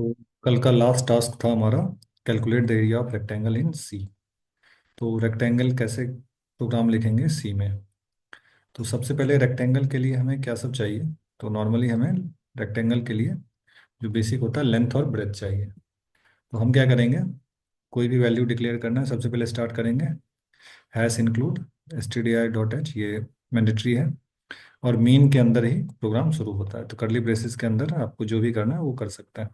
तो कल का लास्ट टास्क था हमारा, calculate the area of rectangle in C. तो रेक्टेंगल कैसे प्रोग्राम लिखेंगे सी में। तो सबसे पहले रेक्टेंगल के लिए हमें क्या सब चाहिए। तो नॉर्मली हमें रेक्टेंगल के लिए जो बेसिक होता है लेंथ और ब्रेथ चाहिए। तो हम क्या करेंगे, कोई भी वैल्यू डिक्लेयर करना है, सबसे पहले स्टार्ट करेंगे हैश इंक्लूड stdi.h, ये मैंडेटरी है। और मीन के अंदर ही प्रोग्राम शुरू होता है, तो करली ब्रेसेस के अंदर आपको जो भी करना है वो कर सकते हैं।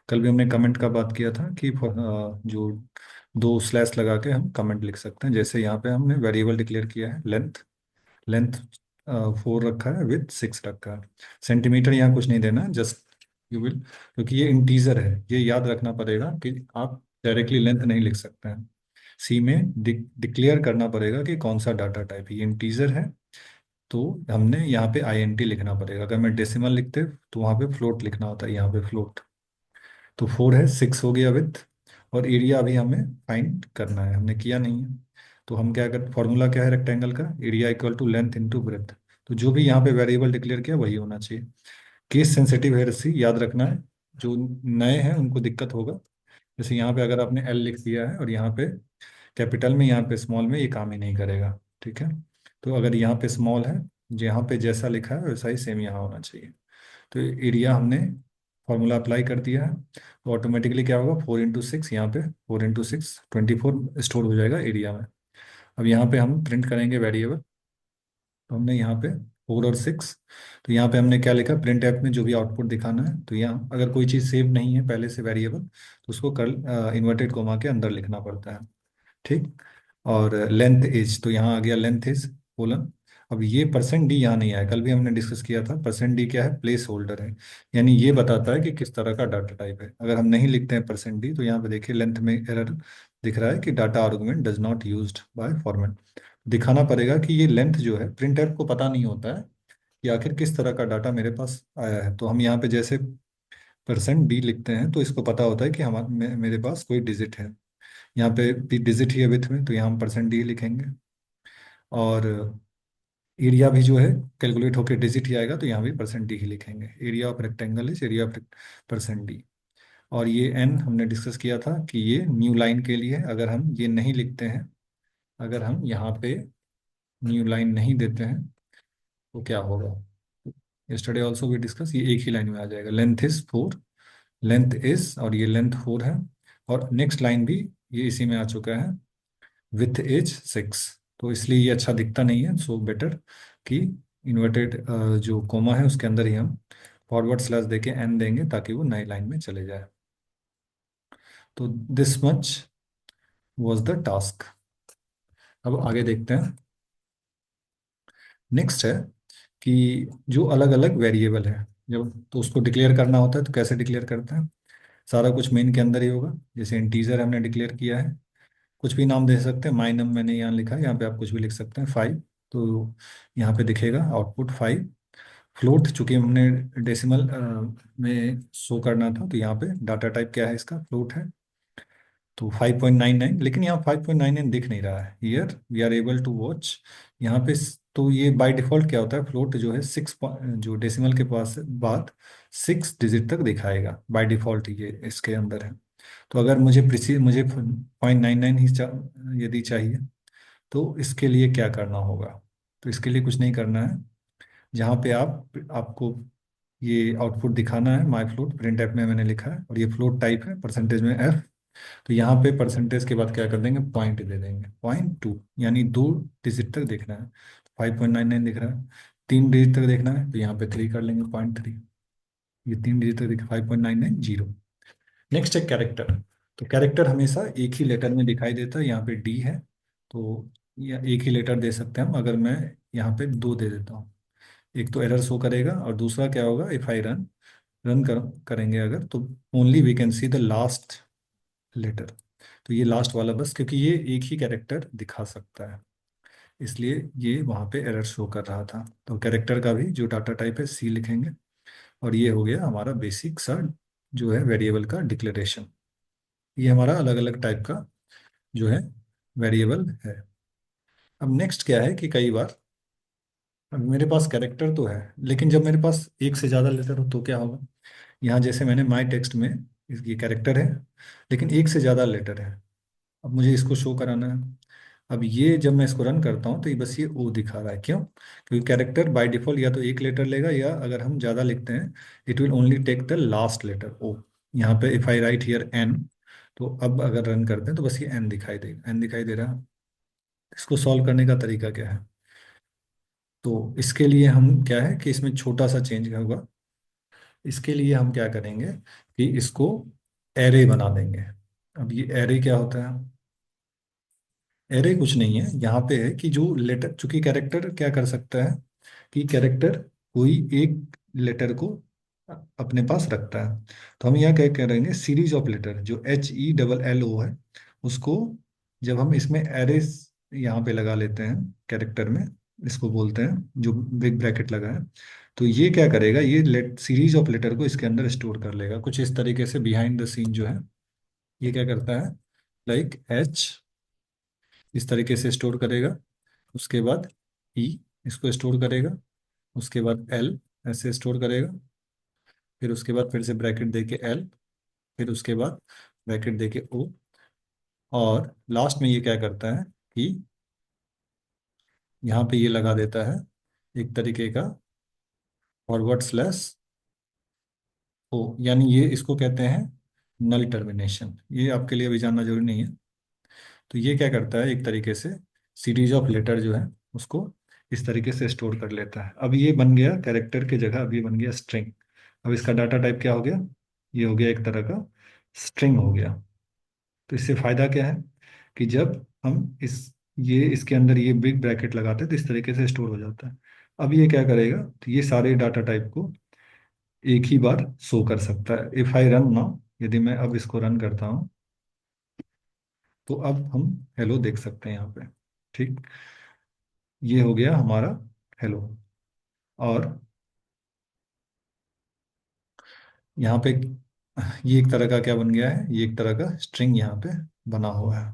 कल भी हमने कमेंट का बात किया था कि जो दो स्लैश लगा के हम कमेंट लिख सकते हैं। जैसे यहाँ पे हमने वेरिएबल डिक्लेयर किया है लेंथ। लेंथ 4 रखा है, विथ 6 रखा है। सेंटीमीटर यहाँ कुछ नहीं देना है, जस्ट यू विल, क्योंकि ये इंटीजर है, ये याद रखना पड़ेगा कि आप डायरेक्टली लेंथ नहीं लिख सकते हैं। सी में डिक्लेयर करना पड़ेगा कि कौन सा डाटा टाइप है, ये इंटीजर है। तो हमने यहाँ पे आईएनटी लिखना पड़ेगा। अगर मैं डेसिमल लिखते तो वहाँ पे फ्लोट लिखना होता है, यहाँ पे फ्लोट। तो 4 है, 6 हो गया विथ। और एरिया अभी हमें फाइंड करना है, हमने किया नहीं है। तो हम क्या कर, फॉर्मूला क्या है रेक्टेंगल का, area equal to length into breadth. तो जो भी यहाँ पे वेरिएबल डिक्लेयर किया वही होना चाहिए। केस सेंसिटिव है सी, याद रखना है। जो नए हैं उनको दिक्कत होगा। जैसे यहाँ पे अगर आपने एल लिख दिया है और यहाँ पे कैपिटल में, यहाँ पे स्मॉल में, ये काम ही नहीं करेगा। ठीक है। तो अगर यहाँ पे स्मॉल है, यहाँ पे जैसा लिखा है वैसा ही सेम यहाँ होना चाहिए। तो एरिया हमने फॉर्मूला अप्लाई कर दिया है, तो ऑटोमेटिकली क्या होगा, 4 इंटू 6, यहाँ पे 4 इंटू 6 24 स्टोर हो जाएगा एरिया में। अब यहाँ पे हम प्रिंट करेंगे वेरिएबल। तो हमने यहाँ पे 4 और 6, तो यहाँ पे हमने क्या लिखा, प्रिंट ऐप में जो भी आउटपुट दिखाना है। तो यहाँ अगर कोई चीज़ सेव नहीं है पहले से वेरिएबल, तो उसको कल इन्वर्टेड कोमा के अंदर लिखना पड़ता है। ठीक। और लेंथ इज, तो यहाँ आ गया लेंथ इज कोलन। अब ये परसेंट डी यहाँ नहीं आया, कल भी हमने डिस्कस किया था। परसेंट डी क्या है, प्लेस होल्डर है। यानी ये बताता है कि किस तरह का डाटा टाइप है। अगर हम नहीं लिखते हैं परसेंट डी, तो यहाँ पे देखिए लेंथ में एरर दिख रहा है कि data argument does not used by format. दिखाना पड़ेगा कि ये लेंथ जो है, प्रिंट ऐप को पता नहीं होता है कि आखिर किस तरह का डाटा मेरे पास आया है। तो हम यहाँ पे जैसे परसेंट डी लिखते हैं, तो इसको पता होता है कि हमारे मेरे पास कोई डिजिट है। यहाँ पे भी डिजिट ही है विथ में, तो यहाँ हम परसेंट डी लिखेंगे। और एरिया भी जो है कैलकुलेट होकर डिजिट ही आएगा, तो यहाँ भी परसेंट डी ही लिखेंगे। Area of rectangle is area of percent D. और ये एन हमने डिस्कस किया था कि ये न्यू लाइन के लिए है। अगर हम ये नहीं लिखते हैं, अगर हम यहाँ पे न्यू लाइन नहीं देते हैं, तो क्या होगा। यस्टरडे ऑल्सो भी डिस्कस, ये एक ही लाइन में आ जाएगा, लेंथ इज 4, लेंथ इज, और ये लेंथ 4 है। और नेक्स्ट लाइन भी ये इसी में आ चुका है, विथ एज 6। तो इसलिए ये अच्छा दिखता नहीं है, सो बेटर कि इन्वर्टेड जो कोमा है उसके अंदर ही हम फॉरवर्ड स्लैश देके एन देंगे, ताकि वो नई लाइन में चले जाए। तो this much was the task. अब आगे देखते हैं। नेक्स्ट है कि जो अलग अलग वेरिएबल है, जब तो उसको डिक्लेयर करना होता है, तो कैसे डिक्लेयर करते हैं। सारा कुछ मेन के अंदर ही होगा। जैसे इंटीजर हमने डिक्लेयर किया है, कुछ भी नाम दे सकते हैं। माई नम मैंने यहाँ लिखा है, यहाँ पे आप कुछ भी लिख सकते हैं। 5, तो यहाँ पे दिखेगा आउटपुट 5। फ्लोट, चूंकि हमने डेसिमल में शो करना था, तो यहाँ पे डाटा टाइप क्या है, इसका फ्लोट है। तो 5.99, लेकिन यहाँ 5.99 दिख नहीं रहा है। Here we are able to watch यहाँ पे। तो ये बाय डिफॉल्ट क्या होता है, फ्लोट जो है 6, जो डेसिमल के पास बाद 6 डिजिट तक दिखाएगा बाय डिफॉल्ट, ये इसके अंदर है। तो अगर मुझे 0.99 ही यदि चाहिए, तो इसके लिए क्या करना होगा। तो इसके लिए कुछ नहीं करना है। जहाँ पे आपको ये आउटपुट दिखाना है, माई फ्लोट प्रिंट ऐप में मैंने लिखा है, और ये फ्लोट टाइप है परसेंटेज में एफ। तो यहाँ पे परसेंटेज के बाद क्या कर देंगे, पॉइंट दे देंगे, 0.2, यानी 2 डिजिट तक देखना है। 5.99 दिख रहा है, 3 डिजिट तक देखना है, तो यहाँ पे 3 कर लेंगे, 0.3। ये 3 डिजिट तक दिखा, 5.99 0। नेक्स्ट है कैरेक्टर। तो कैरेक्टर हमेशा एक ही लेटर में दिखाई देता है, यहाँ पे डी है। तो या एक ही लेटर दे सकते हैं हम। अगर मैं यहाँ पे 2 दे देता हूँ, एक तो एरर शो करेगा, और दूसरा क्या होगा, इफ आई करेंगे अगर, तो only we can see the last letter. तो ये लास्ट वाला बस, क्योंकि ये एक ही कैरेक्टर दिखा सकता है, इसलिए ये वहाँ पे एरर शो कर रहा था। तो कैरेक्टर का भी जो डाटा टाइप है सी लिखेंगे। और ये हो गया हमारा बेसिक सा जो है वेरिएबल का डिक्लेरेशन। ये हमारा अलग अलग टाइप का जो है वेरिएबल है। अब नेक्स्ट क्या है कि कई बार, अब मेरे पास कैरेक्टर तो है, लेकिन जब मेरे पास एक से ज़्यादा लेटर हो तो क्या होगा। यहाँ जैसे मैंने माई टेक्स्ट में ये कैरेक्टर है, लेकिन एक से ज़्यादा लेटर है। अब मुझे इसको शो कराना है। अब ये जब मैं इसको रन करता हूँ तो ये बस ये ओ दिखा रहा है, क्यों? क्योंकि कैरेक्टर बाय डिफॉल्ट या तो एक लेटर लेगा, या अगर हम ज़्यादा लिखते हैं it will only take the last letter O. यहाँ पे if I write here N, तो अब अगर रन करते हैं तो बस ये एन दिखाई देगा, एन दिखाई दे रहा है। इसको सॉल्व करने का तरीका क्या है? तो इसके लिए हम क्या है कि इसमें छोटा सा चेंज होगा। इसके लिए हम क्या करेंगे कि इसको एरे बना देंगे। अब ये एरे क्या होता है? एरे कुछ नहीं है, यहाँ पे है कि जो लेटर, चूंकि कैरेक्टर क्या कर सकता है कि कैरेक्टर कोई एक लेटर को अपने पास रखता है। तो हम यहाँ क्या करेंगे, सीरीज ऑफ लेटर जो HELL O है, उसको जब हम इसमें एरेस यहाँ पे लगा लेते हैं कैरेक्टर में, इसको बोलते हैं जो बिग ब्रैकेट लगा है, तो ये क्या करेगा, ये लेट सीरीज ऑफ लेटर को इसके अंदर स्टोर कर लेगा कुछ इस तरीके से बिहाइंड द सीन जो है। ये क्या करता है, लाइक H इस तरीके से स्टोर करेगा, उसके बाद ई इसको स्टोर करेगा, उसके बाद एल ऐसे स्टोर करेगा, फिर उसके बाद फिर से ब्रैकेट देके एल, फिर उसके बाद ब्रैकेट देके ओ, और लास्ट में ये क्या करता है कि यहाँ पे ये लगा देता है एक तरीके का फॉरवर्ड स्लैश ओ, यानी ये इसको कहते हैं नल टर्मिनेशन। ये आपके लिए अभी जानना जरूरी नहीं है। तो ये क्या करता है, एक तरीके से सीरीज ऑफ लेटर जो है उसको इस तरीके से स्टोर कर लेता है। अब ये बन गया कैरेक्टर की जगह, अब ये बन गया स्ट्रिंग। अब इसका डाटा टाइप क्या हो गया, ये हो गया एक तरह का स्ट्रिंग हो गया। तो इससे फायदा क्या है कि जब हम ये इसके अंदर ये बिग ब्रैकेट लगाते हैं तो इस तरीके से स्टोर हो जाता है। अब ये क्या करेगा, तो ये सारे डाटा टाइप को एक ही बार शो कर सकता है। इफ आई रन नाउ, यदि मैं अब इसको रन करता हूँ, तो अब हम हेलो देख सकते हैं यहाँ पे। ठीक, ये हो गया हमारा हेलो। और यहाँ पे ये एक तरह का क्या बन गया है, ये एक तरह का स्ट्रिंग यहाँ पे बना हुआ है।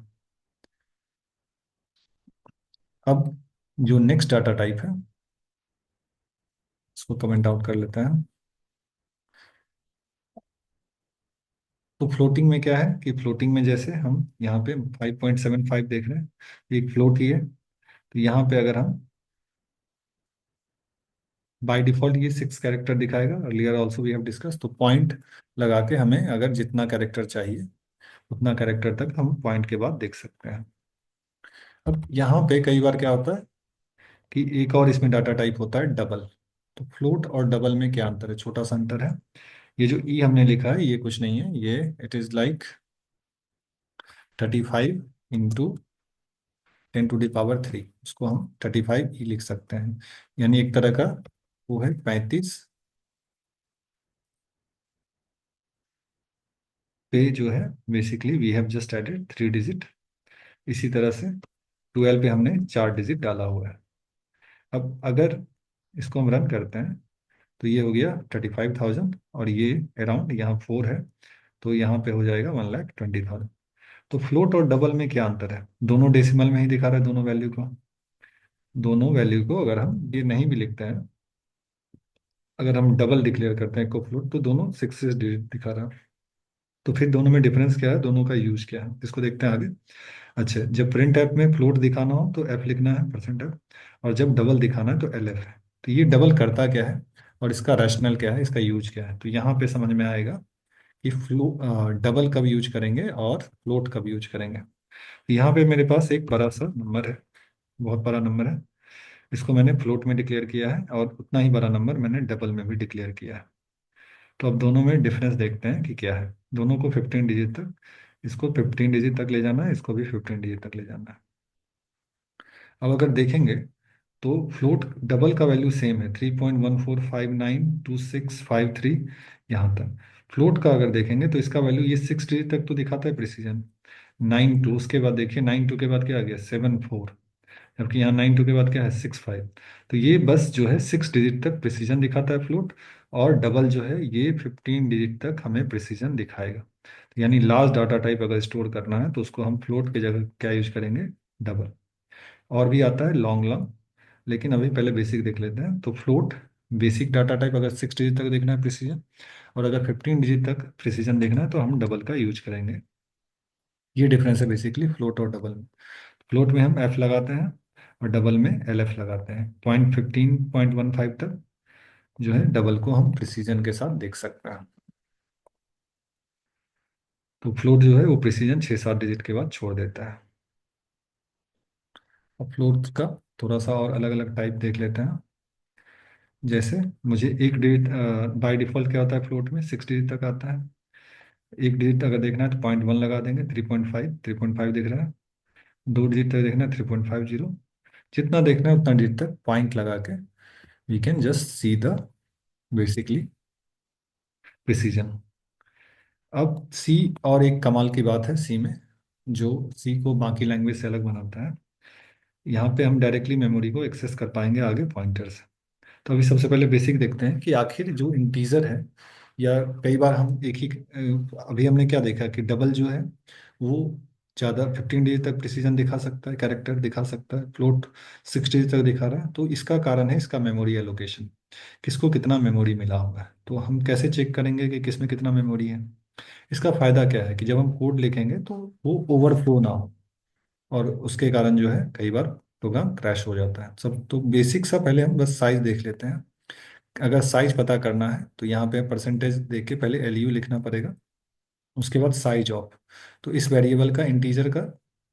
अब जो नेक्स्ट डाटा टाइप है इसको कमेंट आउट कर लेते हैं। तो फ्लोटिंग में क्या है कि फ्लोटिंग में जैसे हम यहाँ पे 5.75 देख रहे हैं, एक फ्लोट ही है। तो यहाँ पे अगर हम बाय डिफॉल्ट ये 6 कैरेक्टर दिखाएगा, earlier also we have discuss. तो पॉइंट लगा के हमें अगर जितना कैरेक्टर चाहिए उतना कैरेक्टर तक हम पॉइंट के बाद देख सकते हैं। अब यहाँ पे कई बार क्या होता है कि एक और इसमें डाटा टाइप होता है डबल। तो फ्लोट और डबल में क्या अंतर है, छोटा सा अंतर है। ये जो ई हमने लिखा है ये कुछ नहीं है, ये इट इज लाइक 35 × 10⁻³ उसको हम 35 ई लिख सकते हैं। यानी एक तरह का वो है 35 पे जो है basically we have just added 3 digit. इसी तरह से 12 पे हमने 4 डिजिट डाला हुआ है। अब अगर इसको हम रन करते हैं तो ये हो गया 35,000, और ये अराउंड यहाँ 4 है, तो यहाँ पे हो जाएगा 1,20,000। तो फ्लोट और डबल में क्या अंतर है, दोनों डेसिमल में ही दिखा रहा है दोनों वैल्यू को। दोनों वैल्यू को अगर हम ये नहीं भी लिखते हैं, अगर हम डबल डिक्लेयर करते हैं को फ्लोट, तो दोनों 6 डिजिट दिखा रहा है। तो फिर दोनों में डिफरेंस क्या है, दोनों का यूज क्या है, इसको देखते हैं आगे। अच्छा, जब प्रिंट ऐप में फ्लोट दिखाना हो तो एफ लिखना है, %F। और जब डबल दिखाना है तो LF है। तो ये डबल करता क्या है और इसका रैशनल क्या है, इसका यूज क्या है, तो यहाँ पे समझ में आएगा कि डबल कब यूज करेंगे और फ्लोट कब यूज करेंगे। तो यहाँ पे मेरे पास एक बड़ा सा नंबर है, बहुत बड़ा नंबर है। इसको मैंने फ्लोट में डिक्लेयर किया है, और उतना ही बड़ा नंबर मैंने डबल में भी डिक्लेयर किया है। तो अब दोनों में डिफरेंस देखते हैं कि क्या है। दोनों को 15 डिजिट तक, इसको 15 डिजिट तक ले जाना है, इसको भी 15 डिजिट तक ले जाना है। अब अगर देखेंगे तो फ्लोट डबल का वैल्यू सेम है, 3.14592653 यहाँ तक। फ्लोट का अगर देखेंगे तो इसका वैल्यू ये 6 डिजिट तक तो दिखाता है प्रिसीजन, 9 2, उसके बाद देखिए 9 2 के बाद क्या आ गया 7 4, जबकि यहाँ 9 2 के बाद क्या है 6 5। तो ये बस जो है 6 डिजिट तक प्रिसीजन दिखाता है फ्लोट, और डबल जो है ये 15 डिजिट तक हमें प्रिसीजन दिखाएगा। तो यानी लास्ट डाटा टाइप अगर स्टोर करना है तो उसको हम फ्लोट की जगह क्या यूज करेंगे, डबल। और भी आता है लॉन्ग लॉन्ग, लेकिन अभी पहले बेसिक देख लेते हैं। तो फ्लोट बेसिक डाटा टाइप अगर 6 डिजिट तक देखना है प्रिसीजन, और अगर 15 डिजिट तक प्रिसीजन देखना है तो हम डबल का यूज करेंगे। ये डिफरेंस है बेसिकली फ्लोट और डबल में। फ्लोट में हम एफ लगाते हैं और डबल में एल एफ लगाते हैं। 0.15 0.15 तक जो है डबल को हम प्रिसीजन के साथ देख सकते हैं। तो फ्लोट जो है वो प्रिसीजन 6-7 डिजिट के बाद छोड़ देता है। अब फ्लोट का थोड़ा सा और अलग अलग टाइप देख लेते हैं। जैसे मुझे एक डिजिट, बाय डिफॉल्ट क्या होता है फ्लोट में 6 डिजिट तक आता है। एक डिजिट अगर देखना है तो 0.1 लगा देंगे, 3.5, 3.5 दिख रहा है। 2 डिजिट तक देखना है 3.50। जितना देखना है उतना डिजिट तक पॉइंट लगा के we can just see the basically precision. अब सी, और एक कमाल की बात है सी में, जो सी को बाकी लैंग्वेज से अलग बनाता है, यहाँ पे हम डायरेक्टली मेमोरी को एक्सेस कर पाएंगे आगे पॉइंटर से। तो अभी सबसे पहले बेसिक देखते हैं कि आखिर जो इंटीजर है, या कई बार हम एक ही, अभी हमने क्या देखा कि डबल जो है वो ज़्यादा 15 डिजिट तक प्रिसीजन दिखा सकता है, कैरेक्टर दिखा सकता है। फ्लोट 6 डिजिट तक दिखा रहा है, तो इसका कारण है इसका मेमोरी एलोकेशन, किसको कितना मेमोरी मिला हुआ है। तो हम कैसे चेक करेंगे कि किस में कितना मेमोरी है। इसका फायदा क्या है कि जब हम कोड लिखेंगे तो वो ओवरफ्लो ना हो, और उसके कारण जो है कई बार प्रोग्राम क्रैश हो जाता है। सब तो बेसिक सा पहले हम बस साइज देख लेते हैं। अगर साइज पता करना है तो यहाँ पे परसेंटेज देख के पहले एलयू लिखना पड़ेगा, उसके बाद साइज ऑफ। तो इस वेरिएबल का इंटीजर का,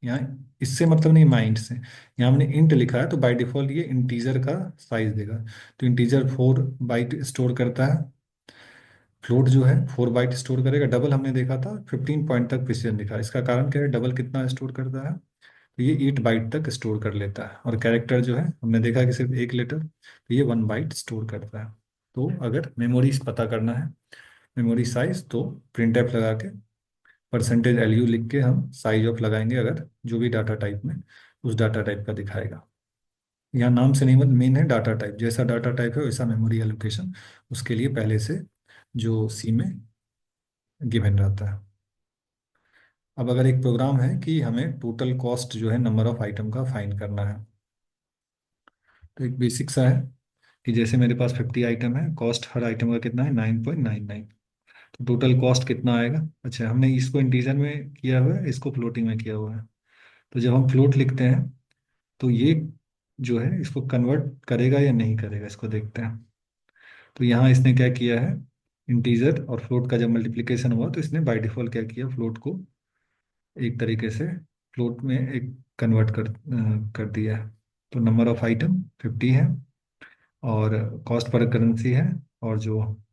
यहाँ इससे मतलब नहीं माइंड से, यहाँ हमने इंट लिखा है तो बाय डिफॉल्ट ये इंटीजर का साइज देगा। तो इंटीजर 4 बाइट स्टोर करता है, फ्लोट जो है 4 बाइट स्टोर करेगा। डबल हमने देखा था 15 पॉइंट तक प्रिसीजन दिखा, इसका कारण क्या है, डबल कितना स्टोर करता है, तो ये 8 बाइट तक स्टोर कर लेता है। और कैरेक्टर जो है हमने देखा कि सिर्फ एक लेटर, तो ये 1 बाइट स्टोर करता है। तो अगर मेमोरी पता करना है, मेमोरी साइज, तो प्रिंट एफ लगा के परसेंटेज एलयू लिख के हम साइज ऑफ लगाएंगे, अगर जो भी डाटा टाइप में उस डाटा टाइप का दिखाएगा। यहाँ नाम से नहीं, मतलब मेन है डाटा टाइप, जैसा डाटा टाइप है वैसा मेमोरी एलोकेशन उसके लिए पहले से जो सी में गिवन रहता है। अब अगर एक प्रोग्राम है कि हमें टोटल कॉस्ट जो है नंबर ऑफ आइटम का फाइंड करना है, तो एक बेसिक सा है कि जैसे मेरे पास 50 आइटम है, कॉस्ट हर आइटम का कितना है 9.99, तो टोटल कॉस्ट कितना आएगा। अच्छा, हमने इसको इंटीजर में किया हुआ है, इसको फ्लोटिंग में किया हुआ है। तो जब हम फ्लोट लिखते हैं तो ये जो है इसको कन्वर्ट करेगा या नहीं करेगा, इसको देखते हैं। तो यहाँ इसने क्या किया है, इंटीजर और फ्लोट का जब मल्टीप्लिकेशन हुआ तो इसने बाय डिफॉल्ट क्या किया, फ्लोट को एक तरीके से फ्लोट में एक कन्वर्ट कर दिया है। तो नंबर ऑफ आइटम 50 है, और कॉस्ट पर करेंसी है, और जो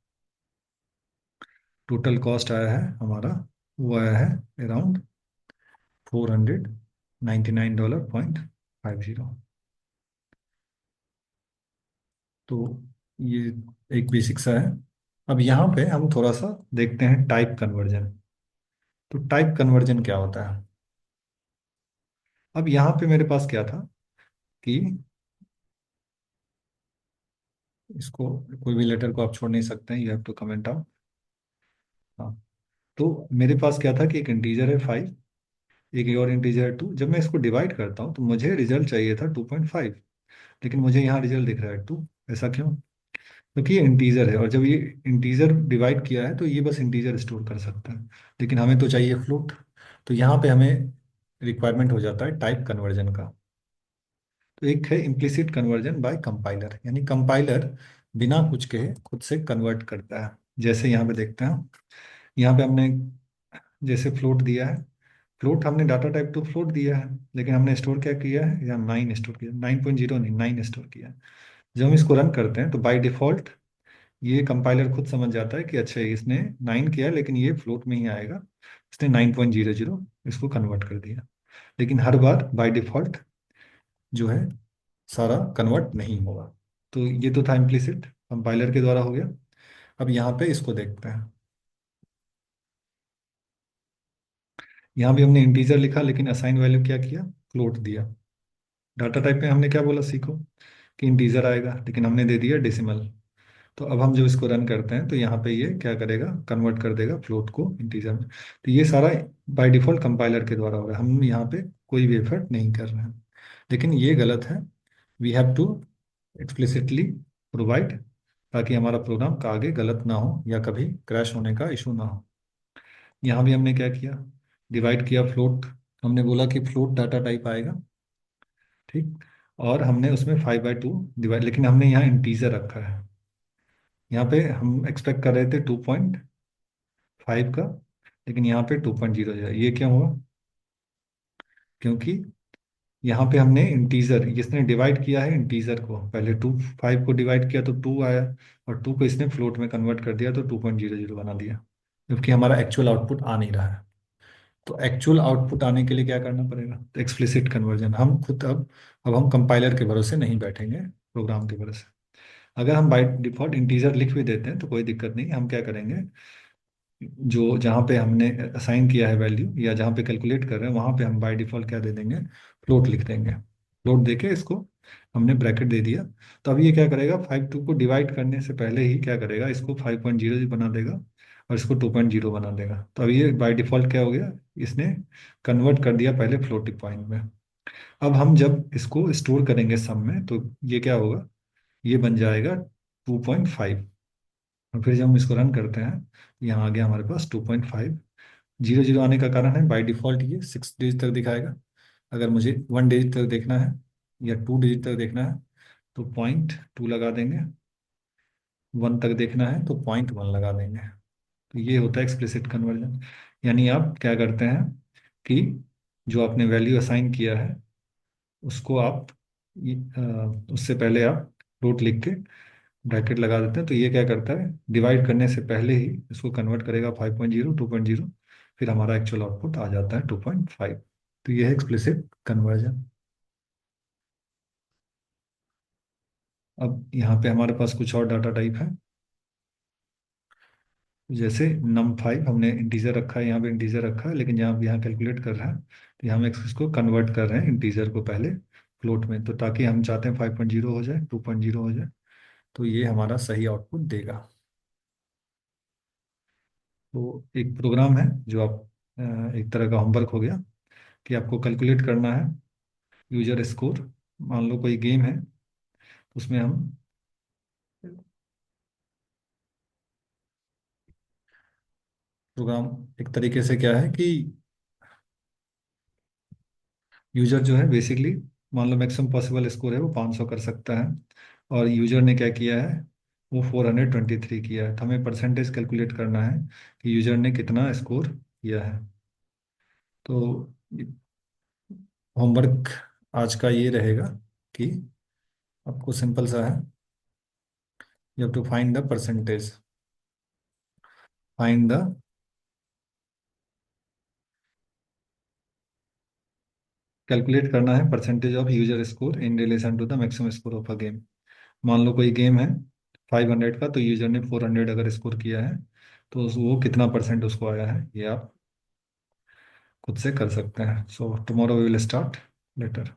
टोटल कॉस्ट आया है हमारा वो आया है अराउंड $499.50। तो ये एक बेसिक सा है। अब यहाँ पे हम थोड़ा सा देखते हैं टाइप कन्वर्जन। तो टाइप कन्वर्जन क्या होता है। अब यहाँ पे मेरे पास क्या था कि इसको, कोई भी लेटर को आप छोड़ नहीं सकते हैं, you have to comment out. हाँ, तो मेरे पास क्या था कि एक इंटीजर है 5, एक और इंटीजर है 2। जब मैं इसको डिवाइड करता हूँ तो मुझे रिजल्ट चाहिए था 2.5, लेकिन मुझे यहाँ रिजल्ट दिख रहा है 2। ऐसा क्यों, क्योंकि ये इंटीजर है, और जब ये इंटीजर डिवाइड किया है तो ये बस इंटीजर स्टोर कर सकता है, लेकिन हमें तो चाहिए फ्लोट। तो यहाँ पे हमें रिक्वायरमेंट हो जाता है टाइप कन्वर्जन का। तो एक है इम्प्लिसिट कन्वर्जन बाय कंपाइलर, यानी कंपाइलर बिना कुछ कहे खुद से कन्वर्ट करता है। जैसे यहाँ पे देखते हैं, यहाँ पे हमने जैसे फ्लोट दिया है, फ्लोट हमने डाटा टाइप टू फ्लोट दिया है, लेकिन हमने स्टोर क्या किया है, या 9 स्टोर किया, 9.0 नहीं 9 स्टोर किया है। जब हम इसको रन करते हैं तो बाय डिफॉल्ट ये कंपाइलर खुद समझ जाता है कि अच्छा इसने 9 किया है, लेकिन ये फ्लोट में ही आएगा, इसने 9.00 इसको कन्वर्ट कर दिया। लेकिन हर बार बाय डिफॉल्ट जो है सारा कन्वर्ट नहीं होगा। तो ये तो था इम्प्लिसिट, कंपाइलर के द्वारा हो गया। अब यहाँ पे इसको देखते हैं। यहाँ भी हमने इंटीजर लिखा, लेकिन असाइन वैल्यू क्या किया, फ्लोट दिया। डाटा टाइप में हमने क्या बोला, सीखो कि इंटीजर आएगा, लेकिन हमने दे दिया डेसिमल। तो अब हम जब इसको रन करते हैं तो यहाँ पे ये क्या करेगा, कन्वर्ट कर देगा फ्लोट को इंटीजर में। तो ये सारा बाय डिफॉल्ट कंपाइलर के द्वारा हो रहा है, हम यहाँ पे कोई भी एफर्ट नहीं कर रहे हैं। लेकिन ये गलत है, we have to explicitly provide ताकि हमारा प्रोग्राम का आगे गलत ना हो या कभी क्रैश होने का इशू ना हो। यहाँ भी हमने क्या किया, डिवाइड किया फ्लोट। हमने बोला कि फ्लोट डाटा टाइप आएगा, ठीक। और हमने उसमें 5/2 डिवाइड, लेकिन हमने यहाँ इंटीजर रखा है। यहाँ पे हम एक्सपेक्ट कर रहे थे 2.5 का, लेकिन यहाँ पे 2.0 है। ये क्यों हुआ? क्योंकि यहाँ पे हमने इंटीजर, इसने डिवाइड किया है इंटीजर को, पहले 5 को डिवाइड किया तो 2 आया, और 2 को इसने फ्लोट में कन्वर्ट कर दिया तो 2.00 बना दिया, जबकि हमारा एक्चुअल आउटपुट आ नहीं रहा है। तो एक्चुअल आउटपुट आने के लिए क्या करना पड़ेगा? तो एक्सप्लिसिट कन्वर्जन हम खुद अब हम कंपाइलर के भरोसे नहीं बैठेंगे, प्रोग्राम के भरोसे। अगर हम बाय डिफॉल्ट इंटीजर लिख भी देते हैं तो कोई दिक्कत नहीं, हम क्या करेंगे, जो जहाँ पे हमने असाइन किया है वैल्यू या जहाँ पे कैलकुलेट कर रहे हैं वहाँ पे हम बाय डिफॉल्ट क्या दे देंगे, फ्लोट लिख देंगे। फ्लोट देके इसको हमने ब्रैकेट दे दिया। तो अब ये क्या करेगा, 5/2 को डिवाइड करने से पहले ही क्या करेगा, इसको 5.0 बना देगा और इसको 2.0 बना देगा। तो अब ये बाय डिफॉल्ट क्या हो गया, इसने कन्वर्ट कर दिया पहले फ्लोटिंग पॉइंट में। अब हम जब इसको स्टोर करेंगे सम में तो ये क्या होगा, ये बन जाएगा 2.5। और फिर जब हम इसको रन करते हैं, यहाँ आ गया हमारे पास 2.5। 0 0 आने का कारण है बाय डिफॉल्ट ये 6 डिजिट तक दिखाएगा। अगर मुझे 1 डिजिट तक देखना है या 2 डिजिट तक देखना है तो 0.2 लगा देंगे, 1 तक देखना है तो 0.1 लगा देंगे। तो ये होता है एक्सप्लिसिट कन्वर्जन। यानी आप क्या करते हैं कि जो आपने वैल्यू असाइन किया है उसको आप उससे पहले आप फ्लोट लिख के ब्रैकेट लगा देते हैं, तो ये क्या करता है, डिवाइड करने से पहले ही इसको कन्वर्ट करेगा 5.0 2.0, फिर हमारा एक्चुअल आउटपुट आ जाता है 2.5। तो ये है एक्सप्लिसिट कन्वर्जन। अब यहाँ पे हमारे पास कुछ और डाटा टाइप है, जैसे num5 हमने इंटीजर रखा है, यहाँ पे इंटीजर रखा है, लेकिन यहाँ कैलकुलेट कर रहा है तो यहाँ हम इसको कन्वर्ट कर रहे हैं इंटीजर को पहले फ्लोट में, तो ताकि हम चाहते हैं 5.0 हो जाए, 2.0 हो जाए, तो ये हमारा सही आउटपुट देगा। तो एक प्रोग्राम है जो आप एक तरह का होमवर्क हो गया कि आपको कैलकुलेट करना है यूजर स्कोर। मान लो कोई गेम है, उसमें हम प्रोग्राम एक तरीके से क्या है कि यूजर जो है बेसिकली, मान लो मैक्सिमम पॉसिबल स्कोर है वो 500 कर सकता है, और यूजर ने क्या किया है, वो 423 किया है। तो हमें परसेंटेज कैलकुलेट करना है कि यूजर ने कितना स्कोर किया है। तो होमवर्क आज का ये रहेगा कि आपको सिंपल सा है, you have to find the percentage, find the calculate करना है percentage of user score in relation to the maximum score of a game. मान लो कोई गेम है 500 का, तो यूजर ने 400 अगर स्कोर किया है तो वो कितना परसेंट उसको आया है, ये आप खुद से कर सकते हैं। So tomorrow we will start letter.